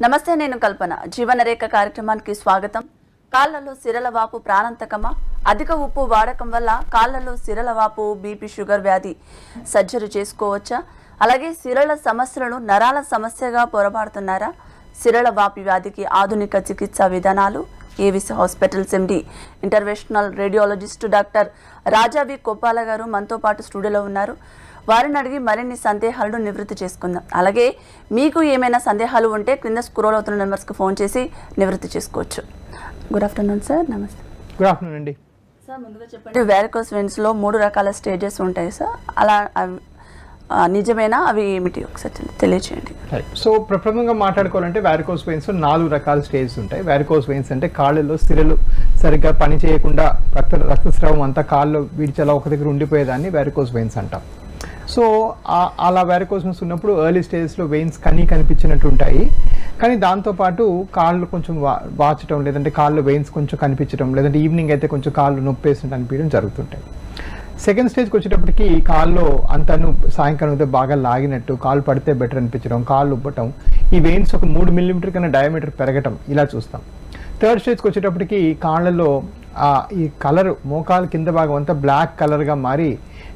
నమస్తే, నేను కల్పన. జీవనరేఖ కార్యక్రమానికి స్వాగతం. కాళ్లలో సిరల వాపు ప్రాణాంతకమా? అధిక ఉప్పు వాడకం వల్ల కాళ్లలో సిరల వాపు, బీపీ, షుగర్ వ్యాధి సర్జరీ చేసుకోవచ్చా? అలాగే సిరల సమస్యలను నరాల సమస్యగా పొరపాడుతున్నారా? సిరల వాపు వ్యాధికి ఆధునిక చికిత్సా విధానాలు. AVIS hospitals MD interventional radiologist doctor Rajavi Koppala గారు మనతో పాటు స్టూడియోలో ఉన్నారు. వారిని అడిగి మరిన్ని సందేహాలను నివృత్తి చేసుకుందాం. అలాగే మీకు ఏమైనా సందేహాలు ఉంటే క్రింద స్క్రోల్ అవుతున్న నెంబర్స్కి ఫోన్ చేసి నివృత్తి చేసుకోవచ్చు. Good afternoon sir. నమస్తే. గుడ్ ఆఫ్టర్నూన్ అండి. సార్, ముందుగా చెప్పండి, వారికోస్ వెయిన్స్లో 3 రకాల స్టేజెస్ ఉంటాయి సార్. అలా నిజమేనా? అవి ఏమిటి ఒకసారి తెలియచేయండి. సో ప్రప్రథమంగా మాట్లాడుకోవాలంటే వారికోస్ వెయిన్స్ 4 రకాల స్టేజెస్ ఉంటాయి. వారికోస్ వెయిన్స్ అంటే కాళ్ళలో సిరలు సరిగ్గా పని చేయకుండా రక్తస్రావం అంతా కాళ్ళు విడిచేలా ఒక దగ్గర ఉండిపోయేదాన్ని వారికోస్ వెయిన్స్ అంటాం. సో అలా వారికోస్ వెయిన్స్ ఉన్నప్పుడు ఎర్లీ స్టేజెస్లో వెయిన్స్ కనిపించినట్టు ఉంటాయి. కానీ దాంతోపాటు కాళ్ళు కొంచెం వాచటం, లేదంటే కాళ్ళు వెయిన్స్ కొంచెం కనిపించడం, లేదంటే ఈవినింగ్ అయితే కొంచెం కాళ్ళు నొప్పి వేసినట్టు అనిపించడం జరుగుతుంటాయి. సెకండ్ స్టేజ్కి వచ్చేటప్పటికి కాళ్ళు అంతను సాయంకాలం అయితే బాగా లాగినట్టు, కాళ్ళు పడితే బెటర్ అనిపించడం, కాళ్ళు ఉబ్బటం, ఈ వెయిన్స్ ఒక 3 మిల్లీమీటర్ కన్నా డయామీటర్ పెరగటం, ఇలా చూస్తాం. థర్డ్ స్టేజ్కి వచ్చేటప్పటికి కాళ్ళలో ఈ కలర్ మోకాలు కింద భాగం అంతా బ్లాక్ కలర్గా మారి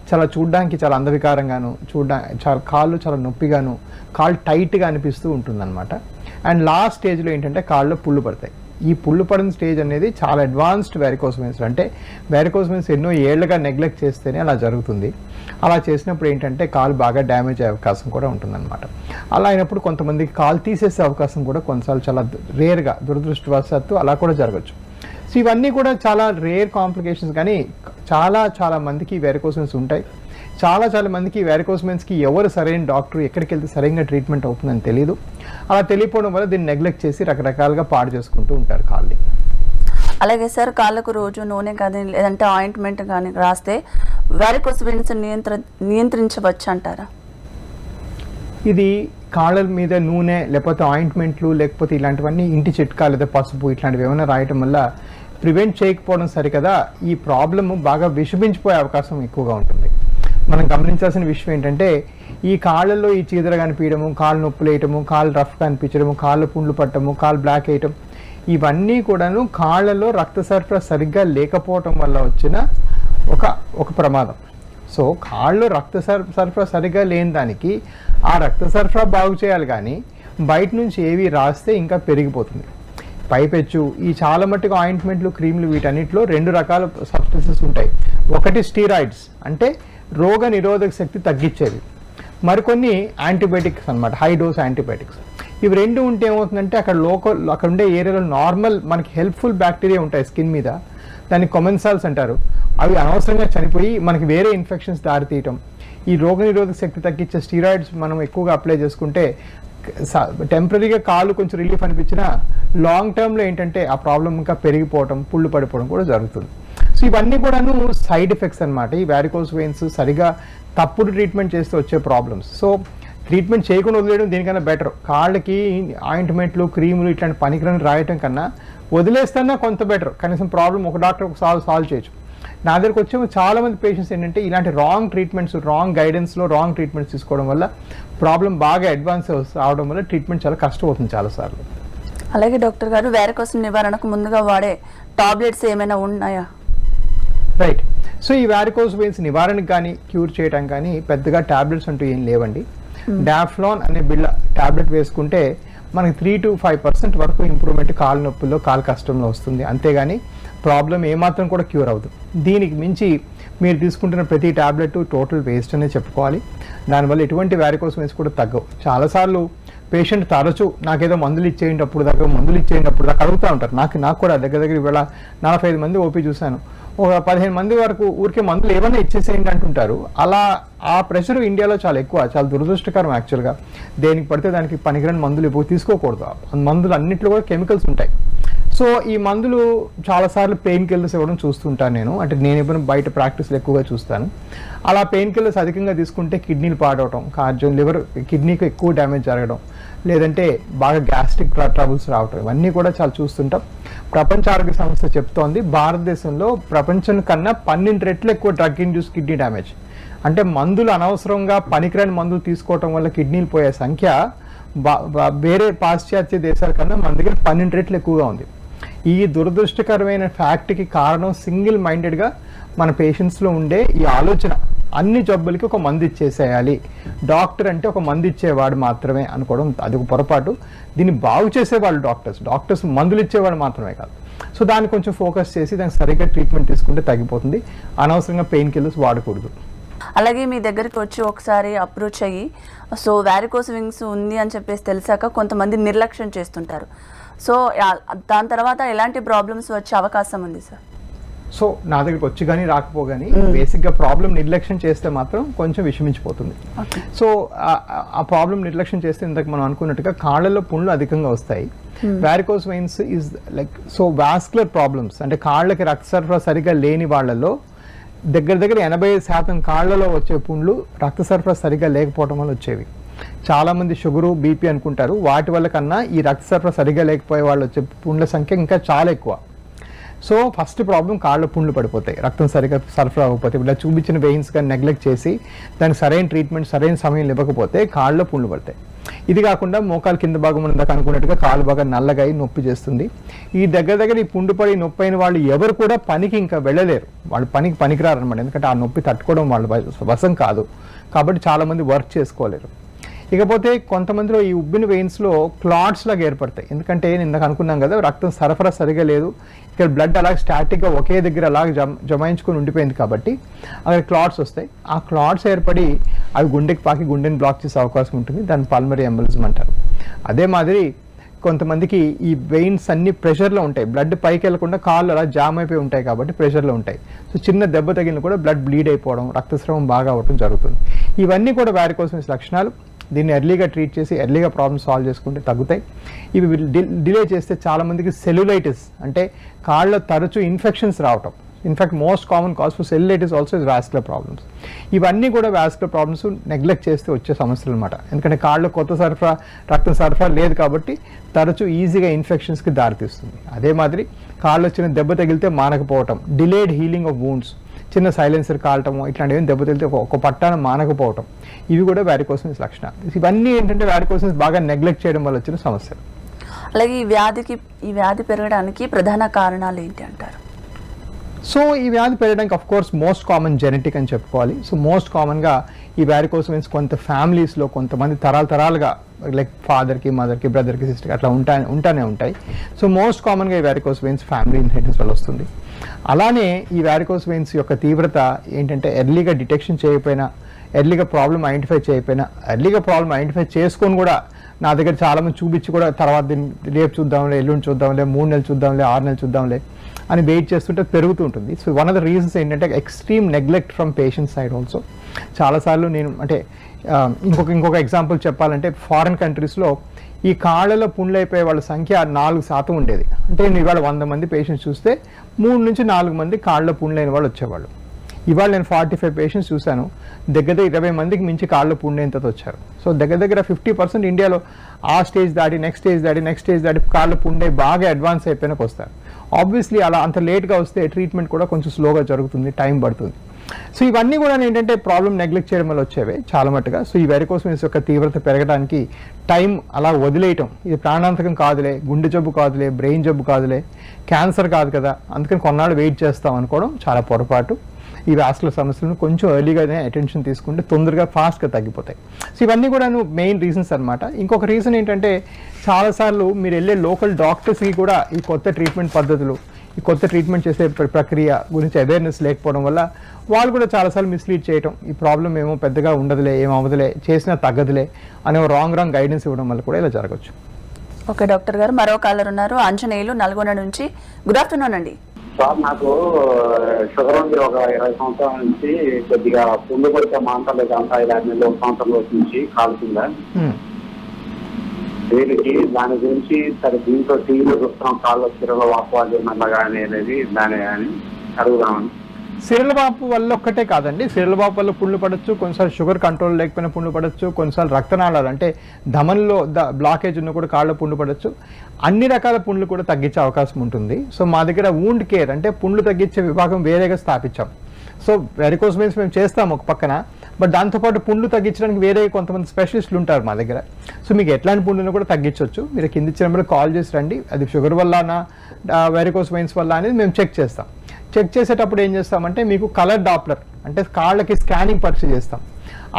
చాలా చూడడానికి చాలా అందవికారంగాను, చాలా కాళ్ళు చాలా నొప్పిగాను, కాళ్ళు టైట్గా అనిపిస్తూ ఉంటుందన్నమాట. అండ్ లాస్ట్ స్టేజ్లో ఏంటంటే కాళ్ళు పుళ్ళు పడతాయి. ఈ పుళ్ళు పడిన స్టేజ్ అనేది చాలా అడ్వాన్స్డ్ వారికోస్ వెయిన్స్. అంటే వారికోస్ వెయిన్స్ ఎన్నో ఏళ్లుగా నెగ్లెక్ట్ చేస్తేనే అలా జరుగుతుంది. అలా చేసినప్పుడు ఏంటంటే కాలు బాగా డ్యామేజ్ అయ్యే అవకాశం కూడా ఉంటుందన్నమాట. అలా అయినప్పుడు కొంతమందికి కాలు తీసేసే అవకాశం కూడా కొన్నిసార్లు చాలా రేర్గా, దురదృష్టవశాత్తు అలా కూడా జరగచ్చు. సో ఇవన్నీ కూడా చాలా రేర్ కాంప్లికేషన్స్. కానీ చాలా మందికి వారికోస్ వెయిన్స్ ఉంటాయి. చాలా మందికి వారికోస్ వెయిన్స్కి ఎవరు సరైన డాక్టర్, ఎక్కడికి వెళ్తే సరైన ట్రీట్మెంట్ అవుతుందని తెలియదు. అలా తెలియకపోవడం వల్ల దీన్ని నెగ్లెక్ట్ చేసి రకరకాలుగా పాడు చేసుకుంటూ ఉంటారు కాళ్ళని. అలాగే సార్, కాళ్ళకు రోజు నూనె కానీ లేదంటే ఆయింట్మెంట్ కానీ రాస్తే వారికోస్ వెయిన్స్ నియంత్రించవచ్చు అంటారా? ఇది కాళ్ళ మీద నూనె, లేకపోతే ఆయింట్మెంట్లు, లేకపోతే ఇలాంటివన్నీ ఇంటి చిట్కా లేదా పసుపు ఇట్లాంటివి ఏమైనా రాయటం వల్ల ప్రివెంట్ చేయకపోవడం సరికదా ఈ ప్రాబ్లమ్ బాగా విషమించిపోయే అవకాశం ఎక్కువగా ఉంటుంది. మనం గమనించాల్సిన విషయం ఏంటంటే ఈ కాళ్ళల్లో ఈ చీదర కనిపించడము, కాళ్ళు నొప్పులు వేయటము, కాళ్ళు రఫ్గా అనిపించడము, కాళ్ళు పుండ్లు పట్టడము, కాళ్ళు బ్లాక్ వేయటం, ఇవన్నీ కూడాను కాళ్ళలో రక్త సరఫరా సరిగ్గా లేకపోవటం వల్ల వచ్చిన ఒక ప్రమాదం. సో కాళ్ళు రక్త సరఫరా సరిగ్గా లేని దానికి ఆ రక్త సరఫరా బాగు చేయాలి, కానీ బయట నుంచి ఏవి రాస్తే ఇంకా పెరిగిపోతుంది. పైపెచ్చు ఈ చాలా మట్టుకు ఆయింట్మెంట్లు, క్రీమ్లు, వీటన్నిటిలో 2 రకాల సబ్స్టెన్సెస్ ఉంటాయి. ఒకటి స్టీరాయిడ్స్, అంటే రోగ నిరోధక శక్తి తగ్గించేవి. మరికొన్ని యాంటీబయాటిక్స్ అన్నమాట, హై డోస్ యాంటీబయాటిక్స్. ఇవి 2 ఉంటే ఏమవుతుందంటే అక్కడ ఉండే ఏరియాలో నార్మల్ మనకి హెల్ప్ఫుల్ బ్యాక్టీరియా ఉంటాయి స్కిన్ మీద, దాన్ని కొమెన్సాల్స్ అంటారు. అవి అనవసరంగా చనిపోయి మనకి వేరే ఇన్ఫెక్షన్స్ దారితీయటం. ఈ రోగ నిరోధక శక్తి తగ్గించే స్టీరాయిడ్స్ మనం ఎక్కువగా అప్లై చేసుకుంటే టెంపరీగా కాళ్ళు కొంచెం రిలీఫ్ అనిపించినా లాంగ్ టర్మ్లో ఏంటంటే ఆ ప్రాబ్లం ఇంకా పెరిగిపోవడం, పుళ్ళు పడిపోవడం కూడా జరుగుతుంది. సో ఇవన్నీ కూడాను సైడ్ ఎఫెక్ట్స్ అనమాట. ఈ వారికోస్ వెయిన్స్ సరిగా తప్పుడు ట్రీట్మెంట్ చేస్తే వచ్చే ప్రాబ్లమ్స్. సో ట్రీట్మెంట్ చేయకుండా వదిలేయడం దీనికన్నా బెటర్. కాళ్ళకి ఆయింట్మెంట్లు, క్రీములు ఇట్లాంటి పనికిరాని రాయటం కన్నా వదిలేస్తున్నా కొంత బెటర్. కనీసం ప్రాబ్లం ఒక డాక్టర్ సాల్వ్ చేయొచ్చు. నా దగ్గరకు వచ్చే చాలామంది పేషెంట్స్ ఏంటంటే ఇలాంటి రాంగ్ ట్రీట్మెంట్స్, రాంగ్ గైడెన్స్లో రాంగ్ ట్రీట్మెంట్స్ తీసుకోవడం వల్ల ప్రాబ్లం బాగా అడ్వాన్స్ అవడం వల్ల ట్రీట్మెంట్ చాలా కష్టం అవుతుంది చాలాసార్లు. అలాగే డాక్టర్ గారు, వారికోస్ నివారణకు ముందుగా వాడే టాబ్లెట్స్ ఏమైనా ఉన్నాయా? రైట్. సో ఈ వారికోస్ వెయిన్స్ నివారణకు కానీ క్యూర్ చేయడం కానీ పెద్దగా టాబ్లెట్స్ అంటూ ఏం లేవండి. డాఫ్లాన్ అనే టాబ్లెట్ వేసుకుంటే మనకి 3 to 5% వరకు ఇంప్రూవ్మెంట్ కాళ్ళ నొప్పుల్లో, కాళ్ళ కష్టంలో వస్తుంది. అంతేగాని ప్రాబ్లం ఏమాత్రం కూడా క్యూర్ అవుతుంది. దీనికి మించి మీరు తీసుకుంటున్న ప్రతి టాబ్లెట్ టోటల్ వేస్ట్ అనే చెప్పుకోవాలి. దానివల్ల ఎటువంటి వారికోస్ వెయిన్స్ కూడా తగ్గవు. చాలాసార్లు పేషెంట్ తరచూ నాకేదో మందులు ఇచ్చేయండి అప్పుడు దాకా అడుగుతూ ఉంటారు. నాకు కూడా దగ్గర ఇవాళ 45 మంది ఓపీ చూశాను. ఒక 15 మంది వరకు ఊరికే మందులు ఏమైనా ఇచ్చేసేయండి అంటుంటారు. అలా ఆ ప్రెషర్ ఇండియాలో చాలా ఎక్కువ, చాలా దురదృష్టకరం యాక్చువల్గా. దేనికి పడితే దానికి పనికిరాని మందులు తీసుకోకూడదు. మందులు అన్నింటిలో కూడా కెమికల్స్ ఉంటాయి. సో ఈ మందులు చాలాసార్లు పెయిన్ కిల్లర్స్ ఇవ్వడం చూస్తుంటాను నేను. అంటే నేను ఎప్పుడు బయట ప్రాక్టీస్లో ఎక్కువగా చూస్తాను. అలా పెయిన్ కిల్లర్స్ అధికంగా తీసుకుంటే కిడ్నీలు పాడవటం, లివర్, కిడ్నీకి ఎక్కువ డ్యామేజ్ జరగడం, లేదంటే బాగా గ్యాస్ట్రిక్ ట్రబుల్స్ రావటం, ఇవన్నీ కూడా చాలా చూస్తుంటాం. ప్రపంచ ఆరోగ్య సంస్థ చెప్తోంది భారతదేశంలో ప్రపంచం కన్నా 12 రెట్లు ఎక్కువ డ్రగ్ ఇండ్యూస్ కిడ్నీ డ్యామేజ్. అంటే మందులు అనవసరంగా పనికిరాని మందులు తీసుకోవటం వల్ల కిడ్నీలు పోయే సంఖ్య వేరే పాశ్చాత్య దేశాల కన్నా మన దగ్గర 12 రెట్లు ఎక్కువగా ఉంది. ఈ దురదృష్టకరమైన ఫ్యాక్ట్కి కారణం సింగిల్ మైండెడ్గా మన పేషెంట్స్లో ఉండే ఈ ఆలోచన, అన్ని జబ్బులకి ఒక మందు ఇచ్చేసేయాలి, డాక్టర్ అంటే ఒక మందు ఇచ్చేవాడు మాత్రమే అనుకోవడం అది ఒక పొరపాటు. దీన్ని బాగు చేసేవాళ్ళు డాక్టర్స్ మందులు ఇచ్చేవాడు మాత్రమే కాదు. సో దాన్ని కొంచెం ఫోకస్ చేసి దానికి సరిగ్గా ట్రీట్మెంట్ తీసుకుంటే తగ్గిపోతుంది. అనవసరంగా పెయిన్ కిల్లర్స్ వాడకూడదు. అలాగే మీ దగ్గరికి వచ్చి ఒకసారి అప్రోచ్ అయ్యి సో వారికోస్ వింగ్స్ ఉంది అని చెప్పేసి తెలిసాక కొంతమంది నిర్లక్ష్యం చేస్తుంటారు. సో దాని తర్వాత ఎలాంటి ప్రాబ్లమ్స్ వచ్చే అవకాశం ఉంది సార్? సో నా దగ్గరికి వచ్చి కానీ రాకపోగాని బేసిక్గా ప్రాబ్లం నిర్లక్ష్యం చేస్తే మాత్రం కొంచెం విషమించిపోతుంది. సో ఆ ప్రాబ్లం నిర్లక్ష్యం చేస్తే ఇందాక మనం అనుకున్నట్టుగా కాళ్ళలో పుండ్లు అధికంగా వస్తాయి. Varicose veins is like so vascular problems, అంటే కాళ్ళకి రక్త సరఫరా సరిగా లేని వాళ్ళలో దగ్గర 80% కాళ్ళలో వచ్చే పుండ్లు రక్త సరఫరా సరిగా లేకపోవడం వల్ల వచ్చేవి. చాలామంది షుగరు బీపీ అనుకుంటారు, వాటి వల్ల కన్నా ఈ రక్త సరఫరా సరిగా లేకపోయే వాళ్ళు వచ్చే పుండ్ల సంఖ్య ఇంకా చాలా ఎక్కువ. సో ఫస్ట్ ప్రాబ్లం కాళ్ళ పుండ్లు పడిపోతాయి, రక్తం సరిగా సరఫరా అవ్వకపోతే. ఇలా చూపించిన వెయిన్స్ కానీ నెగ్లెక్ట్ చేసి దానికి సరైన ట్రీట్మెంట్ సరైన సమయం ఇవ్వకపోతే కాళ్ళలో పుండ్లు పడతాయి. ఇది కాకుండా మోకాలు కింద భాగం ఉందాక అనుకున్నట్టుగా కాలు బాగా నల్లగా నొప్పి చేస్తుంది. ఈ దగ్గర ఈ పుండు పడి నొప్పి అయిన వాళ్ళు ఎవరు కూడా పనికి ఇంకా వెళ్ళలేరు, వాళ్ళు పనికిరారు అనమాట. ఎందుకంటే ఆ నొప్పి తట్టుకోవడం వాళ్ళ వశం కాదు, కాబట్టి చాలామంది వర్క్ చేసుకోలేరు. ఇకపోతే కొంతమందిలో ఈ ఉబ్బిన వెయిన్స్లో క్లాట్స్ లాగా ఏర్పడతాయి. ఎందుకంటే నేను ఇందాక అనుకున్నాం కదా, రక్తం సరఫరా సరిగా లేదు, ఇక్కడ బ్లడ్ అలాగే స్టాటిక్గా ఒకే దగ్గర అలాగే జమాయించుకొని ఉండిపోయింది కాబట్టి అక్కడ క్లాట్స్ వస్తాయి. ఆ క్లాట్స్ ఏర్పడి అవి గుండెకి పాకి గుండెని బ్లాక్ చేసే అవకాశం ఉంటుంది. దాన్ని పల్మరీ ఎంబలిజం అంటారు. అదే మాదిరి కొంతమందికి ఈ వెయిన్స్ అన్ని ప్రెషర్లో ఉంటాయి, బ్లడ్ పైకి వెళ్లకుండా కాళ్ళు అలా జామ్ అయిపోయి ఉంటాయి కాబట్టి ప్రెషర్లో ఉంటాయి. సో చిన్న దెబ్బ తగిలిన కూడా బ్లడ్ బ్లీడ్ అయిపోవడం, రక్తస్రావం బాగా అవ్వడం జరుగుతుంది. ఇవన్నీ కూడా వారికోస్ వెయిన్స్ లక్షణాలు. దీన్ని ఎర్లీగా ట్రీట్ చేసి ఎర్లీగా ప్రాబ్లమ్ సాల్వ్ చేసుకుంటే తగ్గుతాయి. ఇవి డిలే చేస్తే చాలామందికి సెల్యులైటిస్ అంటే కాళ్ళలో తరచూ ఇన్ఫెక్షన్స్ రావటం. In fact most common cause for cellulitis also is vascular problems. ఇవన్నీ కూడా వాస్కులర్ ప్రాబ్లమ్స్ నెగ్లెక్ట్ చేస్తే వచ్చే సమస్యలు అనమాట. ఎందుకంటే కాళ్ళలో రక్తం సరఫరా లేదు కాబట్టి తరచూ ఈజీగా ఇన్ఫెక్షన్స్కి దారితీస్తుంది. అదే మాదిరి కాళ్ళు వచ్చిన దెబ్బ తగిలితే మానకపోవటం, డిలేడ్ హీలింగ్ ఆఫ్ వూండ్స్, చిన్న సైలెన్సర్ కాలటము, ఇట్లాంటివి దెబ్బ తగిలితే ఒక పట్టాన మానకపోవటం, ఇవి కూడా వారికోస్ వెయిన్స్ లక్షణాలు. ఇవన్నీ ఏంటంటే వారికోస్ వెయిన్స్ బాగా నెగ్లెక్ట్ చేయడం వల్ల వచ్చిన సమస్యలు. అలాగే ఈ వ్యాధి పెరగడానికి ప్రధాన కారణాలు ఏంటి అంటారు? సో ఈ వ్యాధి పెరగడానికి of course most common genetic అని చెప్పుకోవాలి. సో మోస్ట్ కామన్గా ఈ వారికోస్ వెయిన్స్ కొంత ఫ్యామిలీస్లో కొంతమంది తరాలుగా లైక్ ఫాదర్కి, మదర్కి, బ్రదర్కి, సిస్టర్కి అట్లా ఉంటానే ఉంటాయి. సో మోస్ట్ కామన్గా ఈ వారికోస్ వెయిన్స్ ఫ్యామిలీ ఇన్హెరిటెన్స్ వల్ల వస్తుంది. అలానే ఈ వారికోస్ వెయిన్స్ యొక్క తీవ్రత ఏంటంటే ఎర్లీగా డిటెక్షన్ చేయకపోయినా, ఎర్లీగా ప్రాబ్లం ఐడెంటిఫై చేయకపోయినా, ఎర్లీగా ప్రాబ్లం ఐడెంటిఫై చేసుకొని కూడా నా దగ్గర చాలామంది చూపించి కూడా తర్వాత రేపు చూద్దాంలే, ఎల్లుండి చూద్దాంలే, 3 నెలలు చూద్దాంలే, 6 నెలలు చూద్దాంలే అని వెయిట్ చేస్తుంటే పెరుగుతూ ఉంటుంది. So one of the reasons ఏంటంటే extreme neglect from patient side also. చాలాసార్లు నేను అంటే ఇంకొక ఎగ్జాంపుల్ చెప్పాలంటే ఫారిన్ కంట్రీస్లో ఈ కాళ్ళలో పుండ్లు అయిపోయే వాళ్ళ సంఖ్య 4% ఉండేది. అంటే నేను ఇవాళ 100 మంది పేషెంట్స్ చూస్తే 3 నుంచి 4 మంది కాళ్ళలో పుండ్లు అయిన వాళ్ళు వచ్చేవాళ్ళు. ఇవాళ నేను 45 పేషెంట్స్ చూశాను, దగ్గర 20 మందికి మించి కాళ్ళలో పుండేంత వచ్చారు. సో దగ్గర 50% ఇండియాలో ఆ స్టేజ్ దాటి నెక్స్ట్ స్టేజ్ దాటి కాళ్ళలో పుండే బాగా అడ్వాన్స్ అయిపోయినాక వస్తారు. ఆబ్వియస్లీ అలా అంత లేట్గా వస్తే ట్రీట్మెంట్ కూడా కొంచెం స్లోగా జరుగుతుంది, టైం పడుతుంది. సో ఇవన్నీ కూడా ఏంటంటే ప్రాబ్లం నెగ్లెక్ట్ చేయడం వల్ల వచ్చేవే చాలా మట్టుగా. సో ఈ వారికోస్ వెయిన్స్ యొక్క తీవ్రత పెరగడానికి టైం అలా వదిలేయటం, ఇది ప్రాణాంతకం కాదులే, గుండె జబ్బు కాదులే, బ్రెయిన్ జబ్బు కాదులే, క్యాన్సర్ కాదు కదా, అందుకని కొన్నాళ్ళు వెయిట్ చేస్తాం అనుకోవడం చాలా పొరపాటు. ఈ వాస్కులర్ సమస్యలను కొంచెం ఎర్లీగానే అటెన్షన్ తీసుకుంటే తొందరగా ఫాస్ట్గా తగ్గిపోతాయి. సో ఇవన్నీ కూడా మెయిన్ రీజన్స్ అనమాట. ఇంకొక రీజన్ ఏంటంటే చాలాసార్లు మీరు వెళ్ళే లోకల్ డాక్టర్స్కి కూడా ఈ కొత్త ట్రీట్మెంట్ పద్ధతులు, ఈ కొత్త ట్రీట్మెంట్ చేసే ప్రక్రియ గురించి అవేర్నెస్ లేకపోవడం వల్ల వాళ్ళు కూడా చాలాసార్లు మిస్లీడ్ చేయటం, ఈ ప్రాబ్లం ఏమో పెద్దగా ఉండదులే, ఏమవ్వదులే, చేసినా తగ్గదులే అనే రాంగ్ గైడెన్స్ ఇవ్వడం వల్ల కూడా ఇలా జరగచ్చు. ఓకే డాక్టర్ గారు, మరో కాలర్ ఉన్నారు, ఆంజనేయులు నల్గొండ నుంచి. గుడ్ ఆఫ్టర్నూన్ అండి. సార్, నాకు షుగర్ ఉంది. ఒక 20 సంవత్సరాల నుంచి కొద్దిగా పుండు పడితే మాంటాలు అంతా 5-6 నెలలు, 1 సంవత్సరం నుంచి కాలుతుందా దీనికి, దాని గురించి సరే దీంతో టీవీలో చూస్తున్నాం, కాళ్ళు సిరల వాపు అది నల్లగా అనేది దాని అని అడుగుదామని. సిరల వాపు వల్ల ఒక్కటే కాదండి, సిరల వాపు వల్ల పుండ్లు పడవచ్చు, కొన్నిసార్లు షుగర్ కంట్రోల్ లేకపోయినా పుండ్లు పడవచ్చు, కొన్నిసార్లు రక్తనాళాలు అంటే ధమన్లో బ్లాకేజ్ ఉన్న కూడా కాళ్ళ పుండ్లు పడవచ్చు. అన్ని రకాల పుండ్లు కూడా తగ్గించే అవకాశం ఉంటుంది. సో మా దగ్గర వూండ్ కేర్ అంటే పుండ్లు తగ్గించే విభాగం వేరేగా స్థాపించాం. సో వెరికోస్ వెయిన్స్ మేము చేస్తాం ఒక పక్కన, బట్ దాంతోపాటు పుండ్లు తగ్గించడానికి వేరే కొంతమంది స్పెషలిస్టులు ఉంటారు మా దగ్గర. సో మీకు ఎట్లాంటి పుండ్లను కూడా తగ్గించవచ్చు. మీరు కింద ఇచ్చిన నెంబర్కి కాల్ చేసి రండి. అది షుగర్ వల్లనా వెరికోస్ వెయిన్స్ వల్ల అనేది మేము చెక్ చేస్తాం. చెక్ చేసేటప్పుడు ఏం చేస్తామంటే మీకు కలర్ డాప్లర్ అంటే కాళ్ళకి స్కానింగ్ పరీక్ష చేస్తాం.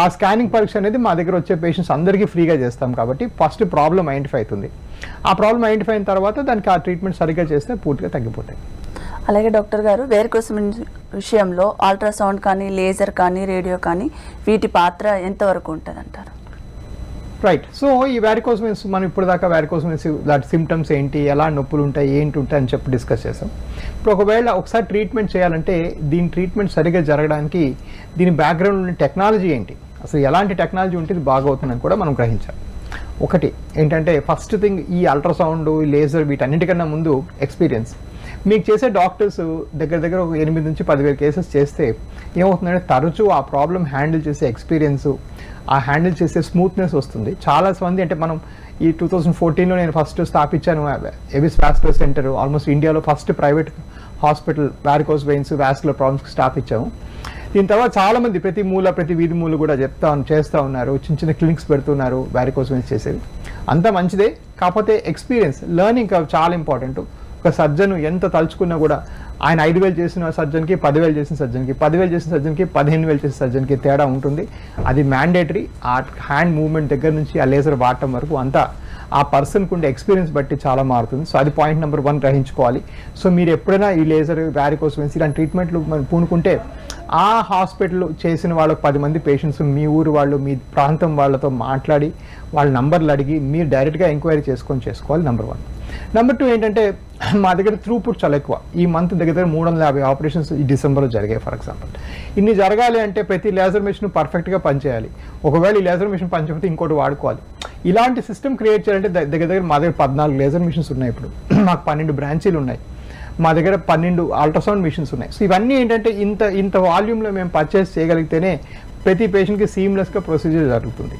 ఆ స్కానింగ్ పరీక్ష అనేది మా దగ్గర వచ్చే పేషెంట్స్ అందరికీ ఫ్రీగా చేస్తాం కాబట్టి ఫస్ట్ ప్రాబ్లం ఐడెంటిఫై అవుతుంది. ఆ ప్రాబ్లం ఐడెంటిఫై అయిన తర్వాత దానికి ఆ ట్రీట్మెంట్ సరిగ్గా చేస్తే పూర్తిగా తగ్గిపోతాయి. అలాగే డాక్టర్ గారు వేరికోస్ విషయంలో అల్ట్రాసౌండ్ కానీ లేజర్ కానీ రేడియో కానీ వీటి పాత్ర ఎంతవరకు ఉంటుంది అంటారు? రైట్. సో ఈ వ్యారికోస్ వెయిన్స్ మనం ఇప్పుడు దాకా వ్యారికోస్ వెయిన్స్ దాటి సిమ్టమ్స్ ఏంటి, ఎలా నొప్పులు ఉంటాయి, ఏంటి ఉంటాయి అని చెప్పి డిస్కస్ చేసాం. ఇప్పుడు ఒకవేళ ఒకసారి ట్రీట్మెంట్ చేయాలంటే దీని ట్రీట్మెంట్ సరిగ్గా జరగడానికి దీని బ్యాక్గ్రౌండ్ ఉన్న టెక్నాలజీ ఏంటి, అసలు ఎలాంటి టెక్నాలజీ ఉంటే ఇది బాగవుతుందని కూడా మనం గ్రహించాలి. ఒకటి ఏంటంటే ఫస్ట్ థింగ్ ఈ అల్ట్రాసౌండ్, ఈ లేజర్ వీటన్నిటికన్నా ముందు ఎక్స్పీరియన్స్. మీకు చేసే డాక్టర్స్ దగ్గర ఒక 8 నుంచి 10,000 కేసెస్ చేస్తే ఏమవుతుందంటే తరచూ ఆ ప్రాబ్లం హ్యాండిల్ చేసే ఎక్స్పీరియన్స్, ఆ హ్యాండిల్ చేసే స్మూత్నెస్ వస్తుంది. చాలా మంది అంటే మనం ఈ 2014లో నేను ఫస్ట్ స్థాపించాను ఎవిస్ వాస్కులర్ సెంటర్, ఆల్మోస్ట్ ఇండియాలో first private hospital varicose veins vascular ప్రాబ్లమ్స్కి స్థాపించాము. దీని తర్వాత చాలామంది ప్రతి వీధి మూల కూడా చేస్తూ ఉన్నారు, చిన్న క్లినిక్స్ పెడుతున్నారు వారికోస్ వెయిన్స్ చేసేది. అంతా మంచిదే, కాకపోతే ఎక్స్పీరియన్స్ లెర్నింగ్ చాలా ఇంపార్టెంట్. ఒక సర్జన్ ఎంత తలుచుకున్నా కూడా ఆయన 5,000 చేసిన సర్జన్కి 10,000 చేసిన సర్జన్కి 10,000 చేసిన సర్జన్కి 15,000 చేసిన సర్జన్కి తేడా ఉంటుంది. అది మ్యాండేటరీ. ఆ హ్యాండ్ మూవ్మెంట్ దగ్గర నుంచి ఆ లేజర్ వాడటం వరకు అంతా ఆ పర్సన్కి ఉండే ఎక్స్పీరియన్స్ బట్టి చాలా మారుతుంది. సో అది పాయింట్ నెంబర్ 1 గ్రహించుకోవాలి. సో మీరు ఎప్పుడైనా ఈ లేజర్ వారికోస్ వెయిన్స్ ఇలాంటి ట్రీట్మెంట్లు పూనుకుంటే ఆ హాస్పిటల్ చేసిన వాళ్ళకి 10 మంది పేషెంట్స్ మీ ఊరు వాళ్ళు, మీ ప్రాంతం వాళ్ళతో మాట్లాడి వాళ్ళ నంబర్లు అడిగి మీరు డైరెక్ట్గా ఎంక్వైరీ చేసుకోవాలి. నెంబర్ 1. నెంబర్ 2 ఏంటంటే మా దగ్గర త్రూపుట్ చాలా ఎక్కువ. ఈ మంత్ దగ్గర 350 ఆపరేషన్స్ ఈ డిసెంబర్లో జరిగాయి ఫర్ ఎగ్జాంపుల్. ఇన్ని జరగాలి అంటే ప్రతి లేజర్ మిషన్ పర్ఫెక్ట్గా పనిచేయాలి. ఒకవేళ ఈ లేజర్ మిషన్ పనిచేస్తే ఇంకోటి వాడుకోవాలి. ఇలాంటి సిస్టమ్ క్రియేట్ చేయాలంటే దగ్గర మా దగ్గర 14 లేజర్ మిషన్స్ ఉన్నాయి. ఇప్పుడు మాకు 12 బ్రాంచీలు ఉన్నాయి. మా దగ్గర 12 అల్ట్రాసౌండ్ మిషన్స్ ఉన్నాయి. సో ఇవన్నీ ఏంటంటే ఇంత వాల్యూమ్లో మేము పర్చేస్ చేయగలిగితేనే ప్రతి పేషెంట్కి సీమ్లెస్గా ప్రొసీజర్ జరుగుతుంది.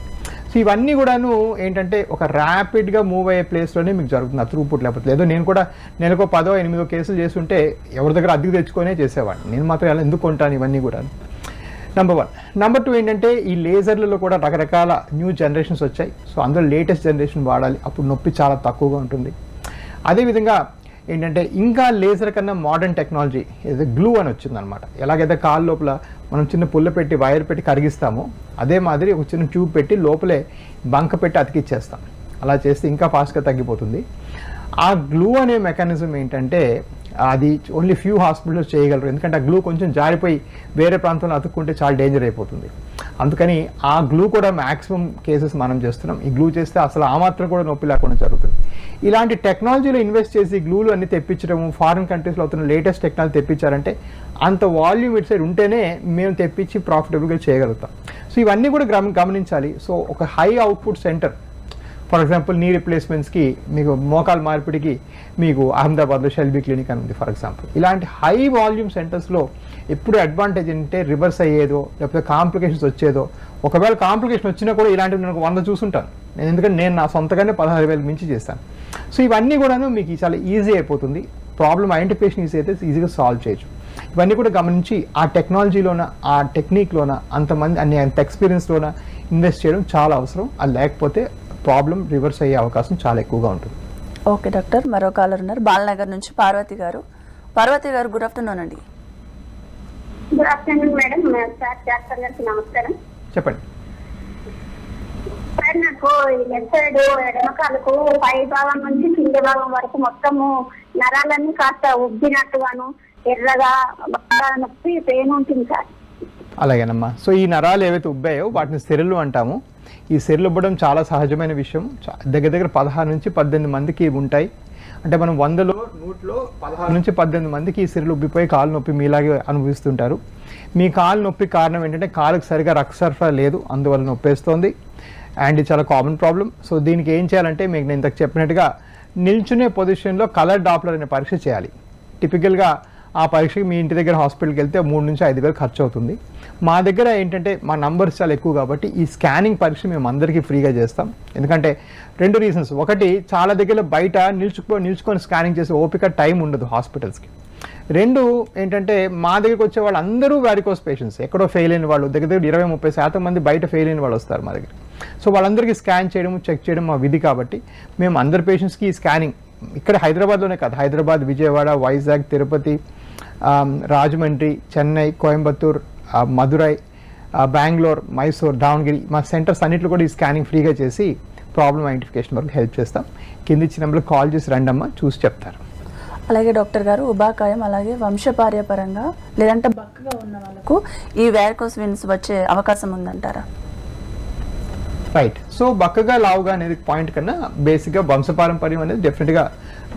సో ఇవన్నీ కూడాను ఏంటంటే ఒక ర్యాపిడ్గా మూవ్ అయ్యే ప్లేస్లోనే మీకు జరుగుతుంది. ఆ త్రూపుట్ లేకపోతే లేదో నేను కూడా నెలకు 10-8 కేసులు చేస్తుంటే ఎవరి దగ్గర అద్దెకు తెచ్చుకొనే చేసేవాడిని. నేను మాత్రం ఎలా ఎందుకు కొంటాను ఇవన్నీ కూడా. నెంబర్ 1. నెంబర్ 2 ఏంటంటే ఈ లేజర్లలో కూడా రకరకాల న్యూ జనరేషన్స్ వచ్చాయి. సో అందులో లేటెస్ట్ జనరేషన్ వాడాలి, అప్పుడు నొప్పి చాలా తక్కువగా ఉంటుంది. అదేవిధంగా ఏంటంటే ఇంకా లేజర్ కన్నా మోడర్న్ టెక్నాలజీ ఏదో గ్లూ అని వచ్చిందనమాట. ఎలాగైతే కాళ్ళ లోపల మనం చిన్న పుల్ల పెట్టి వైర్ పెట్టి కరిగిస్తామో అదే మాదిరి ఒక చిన్న ట్యూబ్ పెట్టి లోపలే బంక పెట్టి అతికిచ్చేస్తాం. అలా చేస్తే ఇంకా ఫాస్ట్గా తగ్గిపోతుంది. ఆ గ్లూ అనే మెకానిజం ఏంటంటే అది ఓన్లీ ఫ్యూ హాస్పిటల్స్ చేయగలరు. ఎందుకంటే ఆ గ్లూ కొంచెం జారిపోయి వేరే ప్రాంతంలో అతుక్కుంటే చాలా డేంజర్ అయిపోతుంది. అందుకని ఆ గ్లూ కూడా మ్యాక్సిమం కేసెస్ మనం చేస్తున్నాం. ఈ గ్లూ చేస్తే అసలు ఆ మాత్రం కూడా నొప్పి లేకుండా జరుగుతుంది. ఇలాంటి టెక్నాలజీలో ఇన్వెస్ట్ చేసి గ్లూలు అన్ని తెప్పించడము, ఫారిన్ కంట్రీస్లో అవుతున్న లేటెస్ట్ టెక్నాలజీ తెప్పించారంటే అంత వాల్యూమ్ ఇటు సైడ్ ఉంటేనే మేము తెప్పించి ప్రాఫిటబుల్గా చేయగలుగుతాం. సో ఇవన్నీ కూడా గమనించాలి. సో ఒక high output centre for example నీ రిప్లేస్మెంట్స్కి మీకు మోకాల్ మార్పిడికి మీకు అహ్మదాబాద్లో షెల్బీ క్లినిక్ అని ఉంది ఫర్ ఎగ్జాంపుల్. ఇలాంటి హై వాల్యూమ్ సెంటర్స్లో ఎప్పుడు అడ్వాంటేజ్ అంటే రివర్స్ అయ్యేదో లేకపోతే కాంప్లికేషన్స్ వచ్చేదో, ఒకవేళ కాంప్లికేషన్ వచ్చినా కూడా ఇలాంటివి నేను 100 చూసుంటాను నేను. ఎందుకంటే నేను నా సొంతగానే 16,000 మించి చేస్తాను. సో ఇవన్నీ కూడాను మీకు చాలా ఈజీ అయిపోతుంది. ప్రాబ్లమ్ ఐడెంటిఫికేషన్ ఈజీ అయితే ఈజీగా సాల్వ్ చేయొచ్చు. ఇవన్నీ కూడా గమనించి ఆ టెక్నాలజీలోన ఆ టెక్నిక్లోన అంత ఎక్స్పీరియన్స్లోన ఇన్వెస్ట్ చేయడం చాలా అవసరం. అది లేకపోతే ప్రాబ్లం రివర్స్ అయ్యే అవకాశం చాలా ఎక్కువగా ఉంటుంది. ఓకే డాక్టర్, మరో కాలర్ ఉన్నారు బాలనగర్ నుంచి పార్వతి గారు. పార్వతి గారు గుడ్ ఆఫ్టర్నూన్ అండి. Good afternoon madam. Sir doctor గారికి నమస్కారం. చెప్పండి సార్, నాకు లెఫ్ట్ సైడ్ ఎడమకాలకు పై భాగం నుంచి కింద భాగం వరకు మొత్తము నరాలన్నీ కాస్త ఉబ్బినట్టుగాను ఎర్రగా బాగా నొప్పి పెయిన్ ఉంటుంది సార్. అలాగేనమ్మా. సో ఈ నరాలు ఏవైతే ఉబ్బాయో వాటిని సిరలు అంటాము. ఈ సిరలు ఇవ్వడం చాలా సహజమైన విషయం. దగ్గర 16 నుంచి 18 మందికి ఉంటాయి. అంటే మనం 100లో 100లో 16 నుంచి 18 మందికి ఈ సిరలు ఉబ్బిపోయి కాలు నొప్పి మీలాగే అనుభవిస్తుంటారు. మీ కాలు నొప్పి కారణం ఏంటంటే కాలుకి సరిగా రక్త సరఫరా లేదు, అందువల్ల నొప్పేస్తోంది. అండ్ ఇది చాలా కామన్ ప్రాబ్లం. సో దీనికి ఏం చేయాలంటే మీకు నేను ఇంతకు చెప్పినట్టుగా నిల్చునే పొజిషన్లో కలర్ డాప్లర్ అనే పరీక్ష చేయాలి. టిపికల్గా ఆ పరీక్షకి మీ ఇంటి దగ్గర హాస్పిటల్కి వెళ్తే 3 నుంచి 5,000 ఖర్చు అవుతుంది. మా దగ్గర ఏంటంటే మా నంబర్స్ చాలా ఎక్కువ కాబట్టి ఈ స్కానింగ్ పరీక్ష మేము అందరికీ ఫ్రీగా చేస్తాం. ఎందుకంటే 2 రీజన్స్. ఒకటి, చాలా దగ్గర బయట నిల్చుకొని స్కానింగ్ చేసే ఓపిక టైం ఉండదు హాస్పిటల్స్కి. రెండు ఏంటంటే మా దగ్గరికి వచ్చే వాళ్ళు అందరూ వారికోస్ పేషెంట్స్, ఎక్కడో ఫెయిల్ అయిన వాళ్ళు దగ్గర 20-30% మంది బయట ఫెయిల్ అయిన వాళ్ళు వస్తారు మా దగ్గర. సో వాళ్ళందరికీ స్కాన్ చేయడం చెక్ చేయడం మా విధి కాబట్టి మేము అందరి పేషెంట్స్కి ఈ స్కానింగ్ ఇక్కడ హైదరాబాద్లోనే కాదు, హైదరాబాద్, విజయవాడ, వైజాగ్, తిరుపతి, రాజమండ్రి, చెన్నై, కోయంబత్తూర్, మదురై, బెంగళూరు, మైసూర్, దావణగిరి మా సెంటర్స్ అన్నింటిలో కూడా ఈ స్కానింగ్ ఫ్రీగా చేసి ప్రాబ్లమ్ ఐడెంటిఫికేషన్ వరకు హెల్ప్ చేస్తాం. కింద ఇచ్చిన నెంబర్లో కాల్ చేసి రండమ్మా, చూసి చెప్తారు. అలాగే డాక్టర్ గారు ఉబాకాయం అలాగే వంశపార్యపరంగా లేదంటే బక్కగా ఉన్న వాళ్ళకు ఈ వారికోస్ వెయిన్స్ వచ్చే అవకాశం ఉందంటారా? రైట్. సో బక్కగా లావుగా అనేది పాయింట్ కన్నా బేసిక్గా వంశపారంపర్యం అనేది డెఫినెట్గా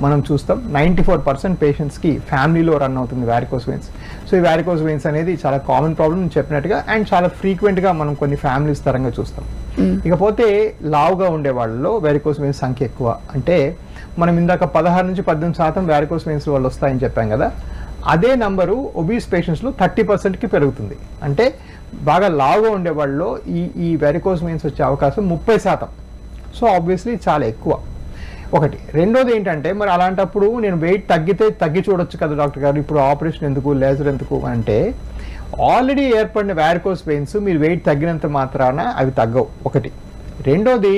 మనం చూస్తాం. 94% పేషెంట్స్కి ఫ్యామిలీలో రన్ అవుతుంది వారికోస్ వెయిన్స్. సో ఈ వారికోస్ వెయిన్స్ అనేది చాలా కామన్ ప్రాబ్లమ్ చెప్పినట్టుగా అండ్ చాలా ఫ్రీక్వెంట్గా మనం కొన్ని ఫ్యామిలీస్ తరంగా చూస్తాం. ఇకపోతే లావుగా ఉండే వాళ్ళలో వారికోస్ వెయిన్స్ సంఖ్య ఎక్కువ. అంటే మనం ఇందాక 16-18% వారికోస్ వెయిన్స్ వాళ్ళు వస్తాయని చెప్పాం కదా, అదే నంబరు ఒబీస్ పేషెంట్స్లో 30%కి పెరుగుతుంది. అంటే బాగా లావుగా ఉండే వాళ్ళలో ఈ వారికోస్ వెయిన్స్ వచ్చే అవకాశం 30%. సో ఆబ్వియస్లీ చాలా ఎక్కువ. ఒకటి. రెండోది ఏంటంటే మరి అలాంటప్పుడు నేను వెయిట్ తగ్గి చూడొచ్చు కదా డాక్టర్ గారు, ఇప్పుడు ఆపరేషన్ ఎందుకు, లేజర్ ఎందుకు అంటే ఆల్రెడీ ఏర్పడిన వారికోస్ వెయిన్స్ మీరు వెయిట్ తగ్గినంత మాత్రాన అవి తగ్గవు. ఒకటి. రెండోది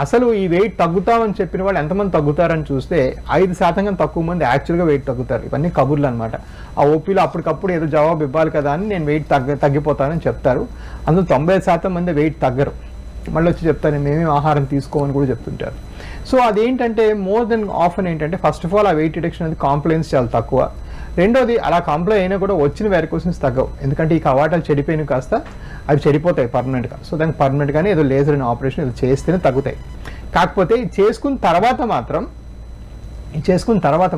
అసలు ఈ వెయిట్ తగ్గుతామని చెప్పిన వాళ్ళు ఎంతమంది తగ్గుతారని చూస్తే 5% తక్కువ మంది యాక్చువల్గా వెయిట్ తగ్గుతారు. ఇవన్నీ కబుర్లు అనమాట. ఆ ఓపీలో అప్పటికప్పుడు ఏదో జవాబు ఇవ్వాలి కదా అని నేను వెయిట్ తగ్గిపోతానని చెప్తారు. అందులో 90% మంది వెయిట్ తగ్గరు. మళ్ళీ వచ్చి చెప్తారు మేమేం ఆహారం తీసుకోమని కూడా చెప్తుంటారు. సో అదేంటంటే మోర్ దెన్ ఆఫన్ ఏంటంటే ఫస్ట్ ఆఫ్ ఆల్ ఆ వెయిట్ రిడక్షన్ అనేది కాంప్లైన్స్ చాలా తక్కువ. రెండోది అలా కంప్లైంట్ అయినా కూడా వచ్చిన వారికోసెన్స్ తగ్గవు. ఎందుకంటే ఈ కవాటాలు చెడిపోయినవి కాస్త అవి చెడిపోతాయి పర్మనెంట్గా. సో దానికి పర్మనెంట్గానే ఏదో లేజర్ అనే ఆపరేషన్ ఏదో చేస్తేనే తగ్గుతాయి. కాకపోతే ఇది చేసుకున్న తర్వాత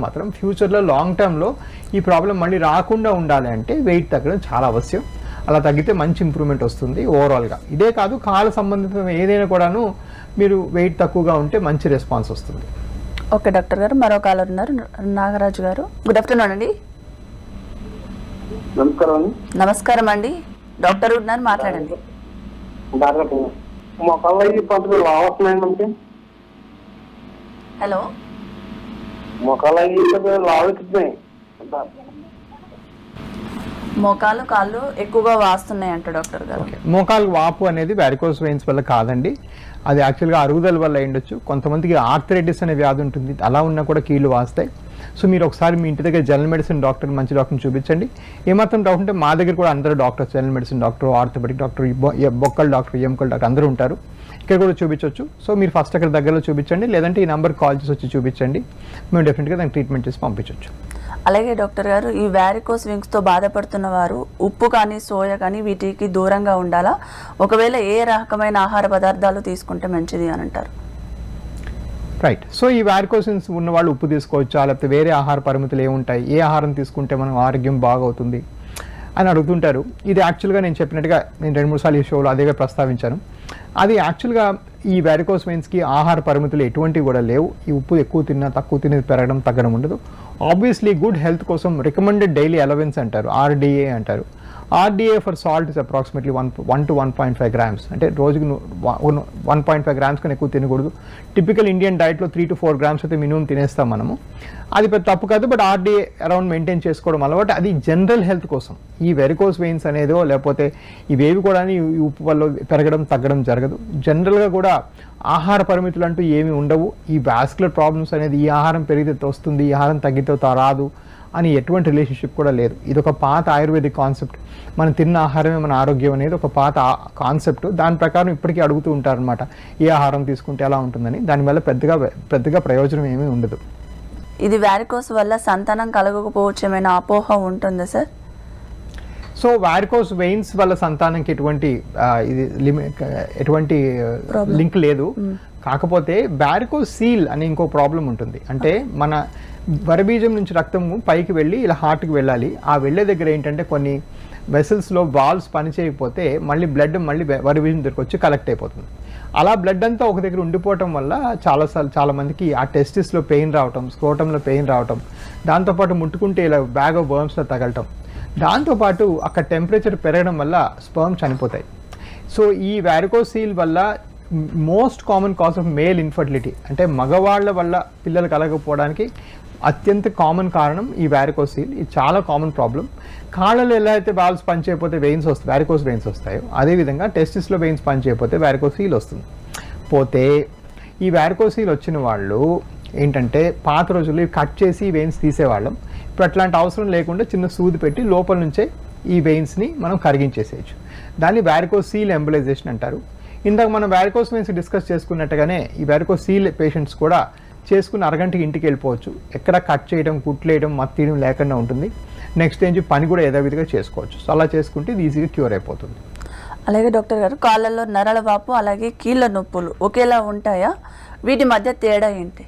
మాత్రం ఫ్యూచర్లో లాంగ్ టర్మ్లో ఈ ప్రాబ్లం మళ్ళీ రాకుండా ఉండాలి అంటే వెయిట్ తగ్గడం చాలా అవశ్యం. అలా తగ్గితే మంచి ఇంప్రూవ్మెంట్ వస్తుంది ఓవరాల్గా. ఇదే కాదు కాళ్ళ సంబంధిత ఏదైనా కూడాను మీరు వెయిట్ తక్కువగా ఉంటే మంచి రెస్పాన్స్ వస్తుంది. ఓకే డాక్టర్ గారు, మరో కాలర్ ఉన్నారు, నాగరాజు గారు. గుడ్ ఆఫ్టర్నూన్ అండి. నమస్కారం అండి, డాక్టర్ ఉన్నారు, మాట్లాడండి. హలో. మోకాలు కాళ్ళు ఎక్కువగా వాస్తున్నాయి అంట డాక్టర్ గారు. మోకాలు వాపు అనేది వారికోస్ వెయిన్స్ వల్ల కాదండి, అది యాక్చువల్గా అరుగుదల వల్ల అయ్యుండొచ్చు. కొంతమందికి ఆర్థరైటిస్ అనే వ్యాధి ఉంటుంది, అలా ఉన్నా కూడా కీళ్ళు వాస్తాయి. సో మీరు ఒకసారి మీ ఇంటి దగ్గర జనరల్ మెడిసిన్ డాక్టర్, మంచి డాక్టర్ని చూపించండి. ఏమాత్రం డౌట్ ఉంటే మా దగ్గర కూడా అందరూ doctors, general medicine doctor, orthopaedic doctor, బొక్కల డాక్టర్, ఎముకల డాక్టర్ అందరూ ఉంటారు. ఇక్కడ కూడా చూపించవచ్చు. సో మీరు ఫస్ట్ అక్కడ దగ్గరలో చూపించండి, లేదంటే ఈ నెంబర్ కాల్ చేసి వచ్చి చూపించండి. మేము డెఫినెట్గా దానికి ట్రీట్మెంట్ చేసి పంపించవచ్చు. అలాగే డాక్టర్ గారు, ఈ వారికోస్ వెయిన్స్తో బాధపడుతున్న వారు ఉప్పు కానీ సోయా కానీ వీటికి దూరంగా ఉండాలా? ఒకవేళ ఏ రకమైన ఆహార పదార్థాలు తీసుకుంటే మంచిది అని అంటారు? రైట్. సో ఈ వారికోసిన్స్ ఉన్న వాళ్ళు ఉప్పు తీసుకోవచ్చా, లేకపోతే వేరే ఆహార పరిమితులు ఏముంటాయి, ఏ ఆహారం తీసుకుంటే మనం ఆరోగ్యం బాగవుతుంది అని అడుగుతుంటారు. ఇది యాక్చువల్గా నేను చెప్పినట్టుగా నేను 2-3 సార్లు ఈ షోలో అదేగా ప్రస్తావించాను. అది యాక్చువల్గా ఈ వారికోస్ వెయిన్స్కి ఆహార పరిమితులు ఎటువంటివి కూడా లేవు. ఈ ఉప్పు ఎక్కువ తిన్నా తక్కువ తినేది పెరగడం తగ్గడం ఉండదు. ఆబ్వియస్లీ గుడ్ హెల్త్ కోసం రికమెండెడ్ డైలీ అలవెన్స్ అంటారు, RDA అంటారు. RDA for salt is approximately 1 to 1.5 grams. అంటే రోజుకి 1.5 grams కన్నా ఎక్కువ తినకూడదు. టిపికల్ ఇండియన్ డైట్లో 3 to 4 grams అయితే మినిమం తినేస్తాం మనము. అది పెద్ద తప్పు కాదు, బట్ RDA అరౌండ్ మెయింటైన్ చేసుకోవడం అలవాటు. అది జనరల్ హెల్త్ కోసం. ఈ వెరికోస్ వెయిన్స్ అనేదో లేకపోతే ఇవేవి కూడా ఈ ఉప్పు వల్ల పెరగడం తగ్గడం జరగదు. జనరల్గా కూడా ఆహార పరిమితులు అంటూ ఏమీ ఉండవు. ఈ వాస్కులర్ ప్రాబ్లమ్స్ అనేది ఈ ఆహారం పెరిగితే వస్తుంది, ఈ ఆహారం తగ్గితే రాదు అని ఎటువంటి రిలేషన్షిప్ కూడా లేదు. ఇది ఒక పాత ఆయుర్వేదిక్ కాన్సెప్ట్. మనం తిన్న ఆహారమే మన ఆరోగ్యం అనేది ఒక పాత కాన్సెప్ట్. దాని ప్రకారం ఇప్పటికీ అడుగుతూ ఉంటారనమాట, ఏ ఆహారం తీసుకుంటే ఎలా ఉంటుందని. దానివల్ల పెద్దగా ప్రయోజనం ఏమీ ఉండదు. ఇది వారికోస్ వల్ల సంతానం కలగకపోవచ్చు ఏమైనా అపోహ ఉంటుందా సార్? సో వారికోస్ వెయిన్స్ వల్ల సంతానంకి ఎటువంటి లింక్ లేదు. కాకపోతే వారికోస్ సీల్ అనే ఇంకో ప్రాబ్లం ఉంటుంది. అంటే మన వరబీజం నుంచి రక్తము పైకి వెళ్ళి ఇలా హార్ట్కి వెళ్ళాలి. ఆ వెళ్ళే దగ్గర ఏంటంటే కొన్ని వెసల్స్లో వాల్వ్స్ పనిచేయకపోతే మళ్ళీ బ్లడ్ వరబీజం దగ్గరకు వచ్చి కలెక్ట్ అయిపోతుంది. అలా బ్లడ్ అంతా ఒక దగ్గర ఉండిపోవటం వల్ల చాలా మందికి ఆ టెస్టిస్లో పెయిన్ రావటం, స్క్రోటంలో పెయిన్ రావటం, దాంతోపాటు ముట్టుకుంటే ఇలా బ్యాగ్ ఆఫ్ వర్మ్స్లో తగలటం, దాంతోపాటు అక్కడ టెంపరేచర్ పెరగడం వల్ల స్పర్మ్ చనిపోతాయి. సో ఈ వారికోస్ సీల్ వల్ల most common cause of male infertility, అంటే మగవాళ్ళ వల్ల పిల్లలు కలగకపోవడానికి అత్యంత కామన్ కారణం ఈ వ్యారికోసీల్. ఇది చాలా కామన్ ప్రాబ్లం. కాళ్ళలో ఎలా అయితే వాల్వ్స్ పనిచేయకపోతే వెయిన్స్ వస్తాయి, వ్యారికోస్ వెయిన్స్ వస్తాయో, అదేవిధంగా టెస్టిస్లో వెయిన్స్ పనిచేయకపోతే వ్యారికోసీల్ వస్తుంది. పోతే ఈ వ్యారికోసీల్ వచ్చిన వాళ్ళు ఏంటంటే పాత రోజుల్లో కట్ చేసి ఈ వెయిన్స్ తీసేవాళ్ళం. ఇప్పుడు అట్లాంటి అవసరం లేకుండా చిన్న సూది పెట్టి లోపల నుంచే ఈ వెయిన్స్ని మనం కరిగించేసేయచ్చు. దాన్ని వ్యారికోసీల్ ఎంబలైజేషన్ అంటారు. ఇందాక మనం వ్యారికోస్ వెయిన్స్ డిస్కస్ చేసుకున్నట్టుగానే ఈ వ్యారికోసీల్ పేషెంట్స్ కూడా చేసుకుని అరగంటకి ఇంటికి వెళ్ళిపోవచ్చు. ఎక్కడ కట్ చేయడం, కుట్లేయడం, మత్తీయడం లేకుండా ఉంటుంది. నెక్స్ట్ ఏంటి పని కూడా యథావిధిగా చేసుకోవచ్చు. సో అలా చేసుకుంటే ఇది ఈజీగా క్యూర్ అయిపోతుంది. అలాగే డాక్టర్ గారు, కాళ్ళల్లో నరాల వాపు అలాగే కీళ్ళ నొప్పులు ఒకేలా ఉంటాయా? వీటి మధ్య తేడా ఏంటి?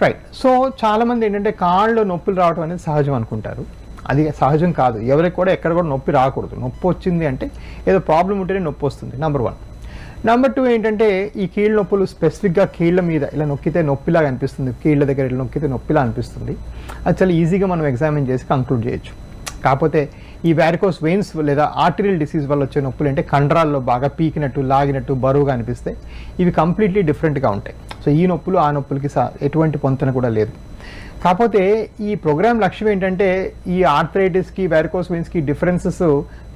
రైట్. సో చాలామంది ఏంటంటే కాళ్ళలో నొప్పులు రావడం అనేది సహజం అనుకుంటారు. అది సహజం కాదు. ఎవరికి కూడా ఎక్కడ కూడా నొప్పి రాకూడదు. నొప్పి వచ్చింది అంటే ఏదో ప్రాబ్లం ఉంటేనే నొప్పి వస్తుంది, నెంబర్ 1. నెంబర్ 2 ఏంటంటే ఈ కీళ్ళ నొప్పులు స్పెసిఫిక్గా కీళ్ళ మీద ఇలా నొక్కితే నొప్పిలాగా అనిపిస్తుంది, కీళ్ళ దగ్గర ఇలా నొక్కితే నొప్పిలా అనిపిస్తుంది. అది చాలా ఈజీగా మనం ఎగ్జామిన్ చేసి కంక్లూడ్ చేయొచ్చు. కాకపోతే ఈ వ్యారికోస్ వెయిన్స్ లేదా ఆర్టరియల్ డిసీజ్ వల్ల వచ్చే నొప్పులు అంటే కండరాల్లో బాగా పీకినట్టు, లాగినట్టు, బరువుగా అనిపిస్తే ఇవి కంప్లీట్లీ డిఫరెంట్గా ఉంటాయి. సో ఈ నొప్పులు ఆ నొప్పులకి ఎటువంటి పొంతన కూడా లేదు. కాకపోతే ఈ ప్రోగ్రామ్ లక్ష్యం ఏంటంటే ఈ ఆర్థరైటిస్కి, వ్యారికోస్ వెయిన్స్కి డిఫరెన్సెస్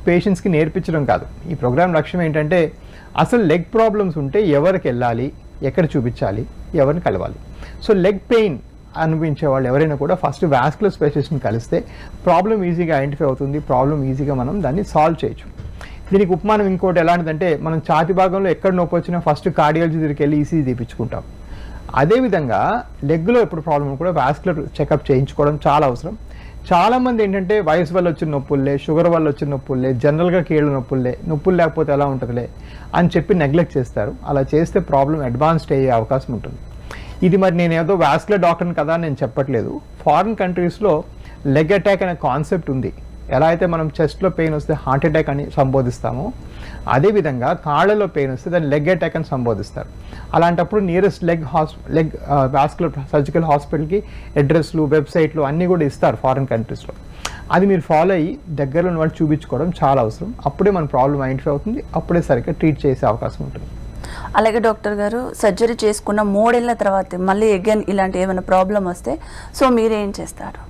పేషెంట్స్కి నేర్పించడం కాదు. ఈ ప్రోగ్రామ్ లక్ష్యం ఏంటంటే అసలు లెగ్ ప్రాబ్లమ్స్ ఉంటే ఎవరికి వెళ్ళాలి, ఎక్కడ చూపించాలి, ఎవరిని కలవాలి. సో లెగ్ పెయిన్ అనిపించే వాళ్ళు ఎవరైనా కూడా ఫస్ట్ వాస్కులర్ స్పెషలిస్ట్ని కలిస్తే ప్రాబ్లం ఈజీగా ఐడెంటిఫై అవుతుంది. ప్రాబ్లం ఈజీగా మనం దాన్ని సాల్వ్ చేయొచ్చు. దీనికి ఉపమానం ఇంకోటి ఎలాంటిదంటే మనం ఛాతి భాగంలో ఎక్కడ నొప్పి వచ్చినా ఫస్ట్ కార్డియాలజీ దగ్గరికి వెళ్ళి ఈసీజీ తీపించుకుంటాం. అదేవిధంగా లెగ్లో ఎప్పుడు ప్రాబ్లం కూడా వాస్కులర్ చెకప్ చేయించుకోవడం చాలా అవసరం. చాలామంది ఏంటంటే వయసు వల్ల వచ్చిన నొప్పులే, షుగర్ వల్ల వచ్చిన నొప్పులే, జనరల్గా కీళ్ళ నొప్పులే, నొప్పులు లేకపోతే ఎలా ఉంటుందిలే అని చెప్పి నెగ్లెక్ట్ చేస్తారు. అలా చేస్తే ప్రాబ్లం అడ్వాన్స్డ్ అయ్యే అవకాశం ఉంటుంది. ఇది మరి నేను ఏదో వాస్కులర్ డాక్టర్ని కదా నేను చెప్పట్లేదు. ఫారిన్ కంట్రీస్లో లెగ్ అటాక్ అనే కాన్సెప్ట్ ఉంది. ఎలా అయితే మనం చెస్ట్లో పెయిన్ వస్తే హార్ట్ అటాక్ అని సంబోధిస్తామో, అదేవిధంగా కాళ్ళలో పెయిన్ వస్తే దాన్ని లెగ్ అటాక్ అని సంబోధిస్తారు. అలాంటప్పుడు నియరెస్ట్ లెగ్ వాస్కులర్ సర్జికల్ హాస్పిటల్కి అడ్రస్లు, వెబ్సైట్లు అన్నీ కూడా ఇస్తారు ఫారిన్ కంట్రీస్లో. అది మీరు ఫాలో అయ్యి దగ్గరలో ఉన్న వాళ్ళు చూపించుకోవడం చాలా అవసరం. అప్పుడే మన ప్రాబ్లం ఐడెంటిఫై అవుతుంది, అప్పుడే సరిగ్గా ట్రీట్ చేసే అవకాశం ఉంటుంది. అలాగే డాక్టర్ గారు, సర్జరీ చేసుకున్న 3 ఏళ్ల తర్వాత మళ్ళీ అగైన్ ఇలాంటి ఏమైనా ప్రాబ్లం వస్తే సో మీరేం చేస్తారు?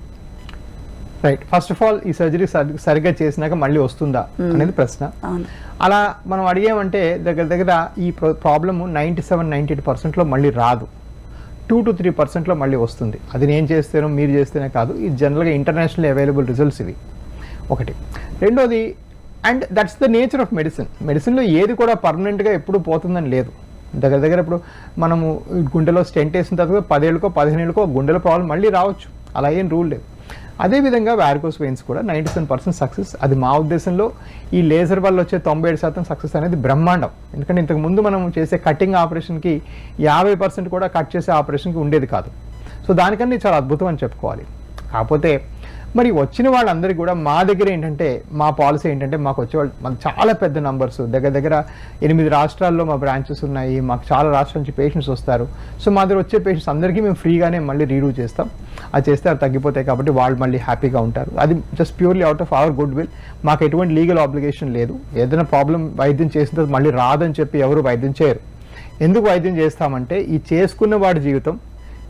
రైట్. ఫస్ట్ ఆఫ్ ఆల్ ఈ సర్జరీ సరిగ్గా చేసినాక మళ్ళీ వస్తుందా అనేది ప్రశ్న. అలా మనం అడిగామంటే దగ్గర ఈ ప్రాబ్లము 97-98%లో మళ్ళీ రాదు. 2-3%లో మళ్ళీ వస్తుంది. అది నేను చేస్తేనో మీరు చేస్తేనే కాదు, ఇది జనరల్గా ఇంటర్నేషనల్ అవైలబుల్ రిజల్ట్స్ ఇవి. ఒకటి. రెండోది, and that's the nature of medicine. మెడిసిన్లో ఏది కూడా పర్మనెంట్గా ఎప్పుడు పోతుందని లేదు. దగ్గర ఇప్పుడు మనము గుండెలో స్టెంట్ వేసిన తర్వాత 10 ఏళ్ళకో 15 ఏళ్ళకో గుండెలో ప్రాబ్లం మళ్ళీ రావచ్చు, అలా ఏం రూల్ లేదు. అదేవిధంగా వ్యారికోస్ వెయిన్స్ కూడా 97% సక్సెస్. అది మా ఉద్దేశంలో ఈ లేజర్ వల్ల వచ్చే 97% సక్సెస్ అనేది బ్రహ్మాండం. ఎందుకంటే ఇంతకుముందు మనం చేసే కటింగ్ ఆపరేషన్కి 50% కూడా కట్ చేసే ఆపరేషన్కి ఉండేది కాదు. సో దానికన్నా చాలా అద్భుతం అని చెప్పుకోవాలి. కాకపోతే మరి వచ్చిన వాళ్ళందరికీ కూడా మా దగ్గర ఏంటంటే మా పాలసీ ఏంటంటే మాకు వచ్చేవాళ్ళు మాకు చాలా పెద్ద నంబర్స్, దగ్గర 8 రాష్ట్రాల్లో మా బ్రాంచెస్ ఉన్నాయి. మాకు చాలా రాష్ట్రాల నుంచి పేషెంట్స్ వస్తారు. సో మా దగ్గర వచ్చే పేషెంట్స్ అందరికీ మేము ఫ్రీగానే మళ్ళీ రీడూ చేస్తాం. అది చేస్తే అది తగ్గిపోతాయి కాబట్టి వాళ్ళు మళ్ళీ హ్యాపీగా ఉంటారు. అది just purely out of our good will. మాకు ఎటువంటి లీగల్ ఆబ్లిగేషన్ లేదు. ఏదైనా ప్రాబ్లం వైద్యం చేసిన తర్వాత మళ్ళీ రాదని చెప్పి ఎవరు వైద్యం చేయరు. ఎందుకు వైద్యం చేస్తామంటే ఈ చేసుకున్న వాడి జీవితం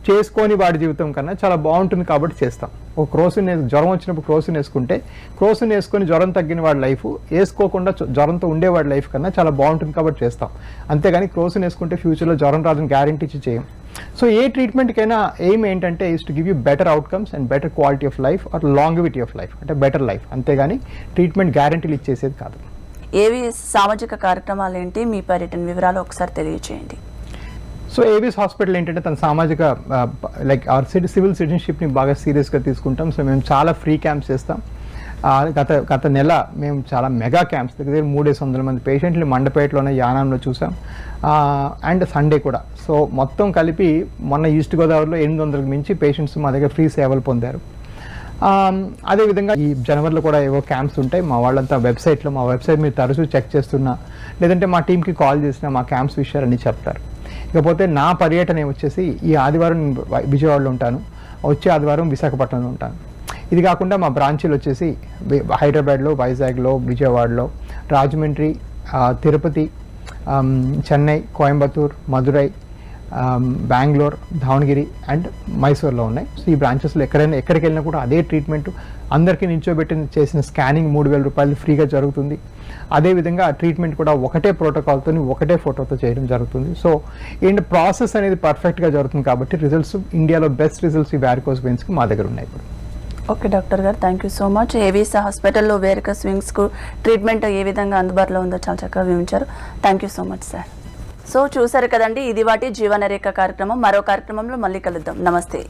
చేసుకోని వాడి జీవితం కన్నా చాలా బాగుంటుంది కాబట్టి చేస్తాం. ఒక క్రోసిన్ జ్వరం వచ్చినప్పుడు క్రోసిన్ వేసుకుంటే క్రోసిన్ వేసుకొని జ్వరం తగ్గిన వాడి లైఫ్ వేసుకోకుండా జ్వరంతో ఉండేవాడి లైఫ్ కన్నా చాలా బాగుంటుంది కాబట్టి చేస్తాం. అంతేగాని క్రోసిన్ వేసుకుంటే ఫ్యూచర్లో జ్వరం రాదని గ్యారంటీ ఇచ్చి చేయం. సో ఏ ట్రీట్మెంట్కైనా ఎయిమ్ ఏంటంటే is to give you better outcomes and better quality of life or longevity of life, అంటే బెటర్ లైఫ్. అంతేగాని ట్రీట్మెంట్ గ్యారంటీలు ఇచ్చేసేది కాదు. ఏవిఎస్ సామాజిక కార్యక్రమాలు ఏంటి, మీ పర్యటన వివరాలు ఒకసారి తెలియజేయండి. సో ఏవిఎస్ హాస్పిటల్ ఏంటంటే తన సామాజిక లైక్ ఆర్ సివిల్ సిటిజన్షిప్ని బాగా సీరియస్గా తీసుకుంటాం. సో మేము చాలా ఫ్రీ క్యాంప్స్ చేస్తాం. గత నెల మేము చాలా మెగా క్యాంప్స్ దగ్గర 300 మంది పేషెంట్లు మండపేటలోనే, యానాంలో చూసాం. అండ్ సండే కూడా. సో మొత్తం కలిపి మొన్న ఈస్ట్ గోదావరిలో 800కి మించి పేషెంట్స్ మా దగ్గర ఫ్రీ సేవలు పొందారు. అదేవిధంగా ఈ జనవరిలో కూడా ఏవో క్యాంప్స్ ఉంటాయి. మా వాళ్ళంతా వెబ్సైట్లో, మా వెబ్సైట్ మీరు తరచూ చెక్ చేస్తున్నా లేదంటే మా టీంకి కాల్ చేసినా మా క్యాంప్స్ విషయాలన్నీ చెప్తారు. ఇకపోతే నా పర్యటన వచ్చేసి ఈ ఆదివారం విజయవాడలో ఉంటాను, వచ్చే ఆదివారం విశాఖపట్నంలో ఉంటాను. ఇది కాకుండా మా బ్రాంచీలు వచ్చేసి హైదరాబాద్లో, వైజాగ్లో, విజయవాడలో, రాజమండ్రి, తిరుపతి, చెన్నై, కోయంబత్తూర్, మదురై, బెంగళూరు, దావణగిరి అండ్ మైసూర్లో ఉన్నాయి. సో ఈ బ్రాంచెస్లో ఎక్కడికి వెళ్ళినా కూడా అదే ట్రీట్మెంట్, అందరికీ నిల్చోబెట్టి చేసిన స్కానింగ్ 3,000 రూపాయలు ఫ్రీగా జరుగుతుంది. అదేవిధంగా ఆ ట్రీట్మెంట్ కూడా ఒకటే ప్రోటోకాల్తో ఒకటే ఫోటోతో చేయడం జరుగుతుంది. సో ఏంటి ప్రాసెస్ అనేది పర్ఫెక్ట్గా జరుగుతుంది కాబట్టి రిజల్ట్స్ ఇండియాలో బెస్ట్ రిజల్ట్స్ ఈ వారికోస్ వెయిన్స్కి మా దగ్గర ఉన్నాయి ఇప్పుడు. ఓకే డాక్టర్ గారు, థ్యాంక్ యూ సో మచ్. ఏవీసా హాస్పిటల్లో వేరికస్ వెయిన్స్కు ట్రీట్మెంట్ ఏ విధంగా అందుబాటులో ఉందో చాలా చక్కగా వివరించారు. Thank you so much sir. So చూసారు కదండి, ఇది వాటి జీవనరేఖ కార్యక్రమం. మరో కార్యక్రమంలో మళ్ళీ కలుద్దాం. నమస్తే.